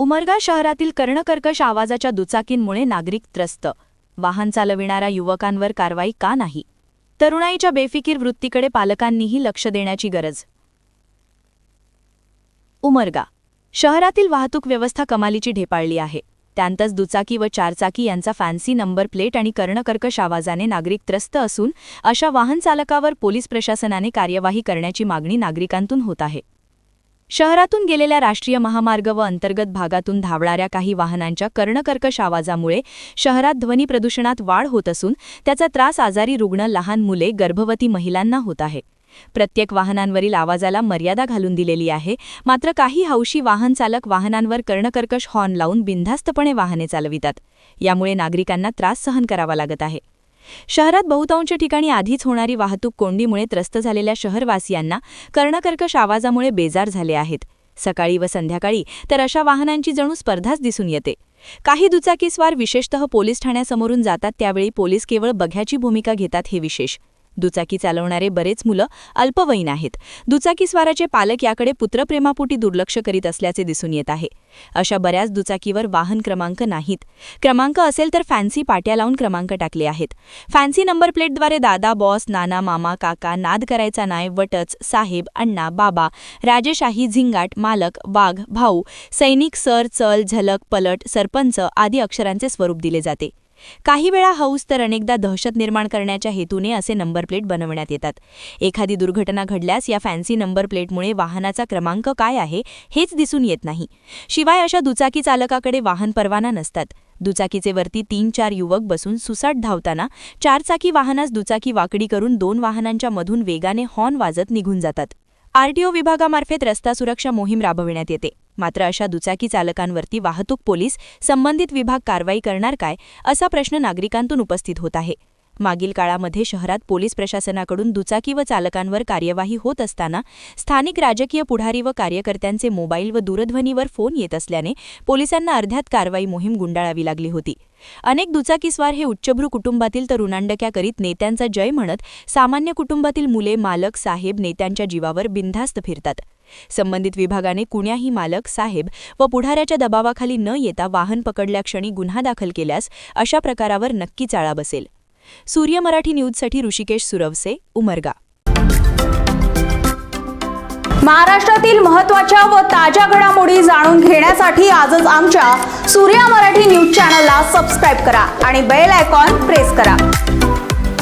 उमरगा शहरातील कर्णकर्कश आवाजाच्या दुचाकींमुळे नागरिक त्रस्त. वाहन चालविणाऱ्या युवकांवर कारवाई का नाही? तरुणाईच्या बेफिकीर वृत्तीकडे पालकांनीही लक्ष देण्याची गरज. उमरगा शहरातील वाहतूक व्यवस्था कमालीची ढेपाळली आहे. त्यातच दुचाकी व चारचाकी यांचा फॅन्सी नंबर प्लेट आणि कर्णकर्कश आवाजाने नागरिक त्रस्त असून अशा वाहन चालकावर पोलीस प्रशासनाने कार्यवाही करण्याची मागणी नागरिकांतून होत आहे. शहरातून गेलेल्या राष्ट्रीय महामार्ग व अंतर्गत भागातून धावणाऱ्या काही वाहनांच्या कर्णकर्कश आवाजामुळे शहरात ध्वनी प्रदूषणात वाढ होत असून त्याचा त्रास आजारी रुग्ण, लहान मुले, गर्भवती महिलांना होत आहे. प्रत्येक वाहनांवरील आवाजाला मर्यादा घालून दिलेली आहे. मात्र काही हौशी वाहन चालक वाहनांवर कर्णकर्कश हॉर्न लावून बिनधास्तपणे वाहने चालवितात. यामुळे नागरिकांना त्रास सहन करावा लागत आहे. शहरात बहुतांश ठिकाणी आधीच होणारी वाहतूक कोंडीमुळे त्रस्त झालेल्या शहरवासियांना कर्णकर्कश आवाजामुळे बेजार झाले आहेत. सकाळी व संध्याकाळी तर अशा वाहनांची जणू स्पर्धाच दिसून येते. काही दुचाकीस्वार विशेषतः पोलीस ठाण्यासमोरून जातात त्यावेळी पोलीस केवळ बघ्याची भूमिका घेतात हे विशेष. दुचाकी चालवणारे बरेच मुलं अल्पवयीन आहेत. दुचाकीस्वाराचे पालक याकडे पुत्रप्रेमापोटी दुर्लक्ष करीत असल्याचे दिसून येत आहे. अशा बऱ्याच दुचाकीवर वाहन क्रमांक नाहीत. क्रमांक असेल तर फॅन्सी पाट्या लावून क्रमांक टाकले आहेत. फॅन्सी नंबर प्लेटद्वारे दादा, बॉस, नाना, मामा, काका, नाद करायचा नाय, वटच, साहेब, अण्णा, बाबा, राजेशाही, झिंगाट, मालक, वाघ, भाऊ, सैनिक, सर, चल, झलक, पलट, सरपंच आदी अक्षरांचे स्वरूप दिले जाते. काही वेळा हौस तर अनेकदा दहशत निर्माण करण्याच्या हेतूने असे नंबर प्लेट बनवण्यात येतात. एखादी दुर्घटना घडल्यास या फॅन्सी नंबर प्लेटमुळे वाहनाचा क्रमांक काय आहे हेच दिसून येत नाही. शिवाय अशा दुचाकी चालकाकडे वाहन परवाना नसतात. दुचाकीचे वरती 3-4 युवक बसून सुसाट धावताना चारचाकी वाहनास दुचाकी वाकडी करून 2 वाहनांच्या मधून वेगाने हॉर्न वाजत निघून जातात. आरटीओ विभागामार्फत रस्ता सुरक्षा मोहीम राबविण्यात येते. मात्र अशा दुचाकी चालकांवरती वाहतूक पोलीस संबंधित विभाग कारवाई करणार काय, असा प्रश्न नागरिकांतून उपस्थित होत आहे. मागील काळामध्ये शहरात पोलीस प्रशासनाकडून दुचाकी व चालकांवर कार्यवाही होत असताना स्थानिक राजकीय पुढारी व कार्यकर्त्यांचे मोबाईल व दूरध्वनीवर फोन येत असल्याने पोलिसांना अर्ध्यात कारवाई मोहीम गुंडाळावी लागली होती. अनेक दुचाकीस्वार हे उच्चभ्रू कुटुंबातील तर उनांडक्या करीत नेत्यांचा जय म्हणत सामान्य कुटुंबातील मुले, मालक, साहेब, नेत्यांच्या जीवावर बिनधास्त फिरतात. संबंधित विभागाने कुण्याही मालक, साहेब व पुढाऱ्याच्या दबावाखाली न येता वाहन पकडल्याक्षणी गुन्हा दाखल केल्यास अशा प्रकारावर नक्कीच आळा बसेल. सूर्य मराठी न्यूजसाठी ऋषिकेश सुरवसे, उमरगा. महाराष्ट्रातील महत्त्वाच्या व ताज्या घडामोडी जाणून घेण्यासाठी आजच आमच्या सूर्य मराठी न्यूज चॅनलला सबस्क्राईब करा आणि बेल आयकॉन प्रेस करा.